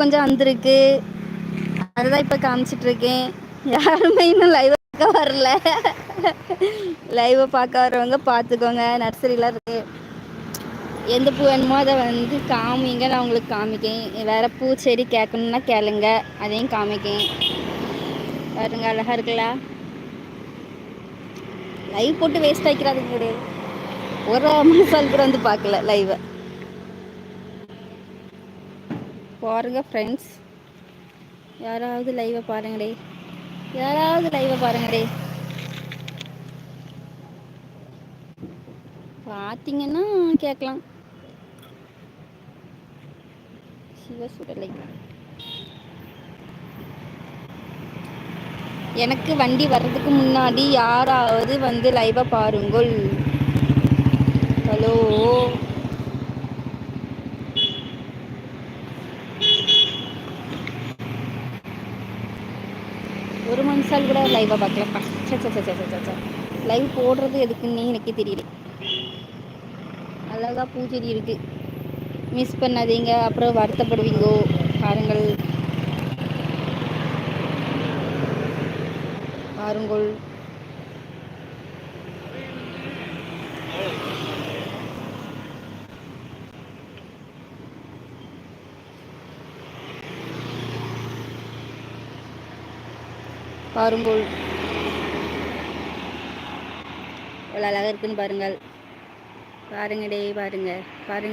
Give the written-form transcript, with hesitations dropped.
கொஞ்சம் வந்திருக்கு. அதுதான் இப்ப காமிச்சிட்டு இருக்கேன். யாருமே இன்னும் லைவ் பார்க்க வரல. லைவ் பார்க்க வரவங்க பார்த்துக்கோங்க. நர்சரிலாம் இருக்கு. எந்த பூ வேணுமோ அதை வந்து காமிங்க, நான் உங்களுக்கு காமிக்கேன். வேற பூச்செடி கேட்கணுன்னா கேளுங்க, அதையும் காமிக்கேன். பாருங்க, அழகா இருக்குல்ல. லைவ் போட்டு வேஸ்ட் ஆக்கிறாதுங்க கிடையாது. ஒரு மசால் கூட வந்து பார்க்கல லைவ். பாருங்க ஃப்ரெண்ட்ஸ், யாராவது லைவை பாருங்கடே, யாராவது லைவை பாருங்கடே. பார்த்தீங்கன்னா கேட்கலாம். சிவசுடலை, எனக்கு வண்டி வர்றதுக்கு முன்னாடி யாராவது வந்து லைவை பாருங்கள். ஹலோ, ஒரு மனுஷால் கூட லைவை பார்க்கலப்பா. சச்சா, லைவ் போடுறது எதுக்குன்னு எனக்கே தெரியல. அழகா பூச்செடி இருக்கு, மிஸ் பண்ணாதீங்க, அப்புறம் வருத்தப்படுவீங்கோ. பாருங்கள் பாருங்கள். பாருங்கள் எவ்வளோ அழகாக இருக்குன்னு பாருங்கள். பாருங்கடே, பாருங்க பாருங்க.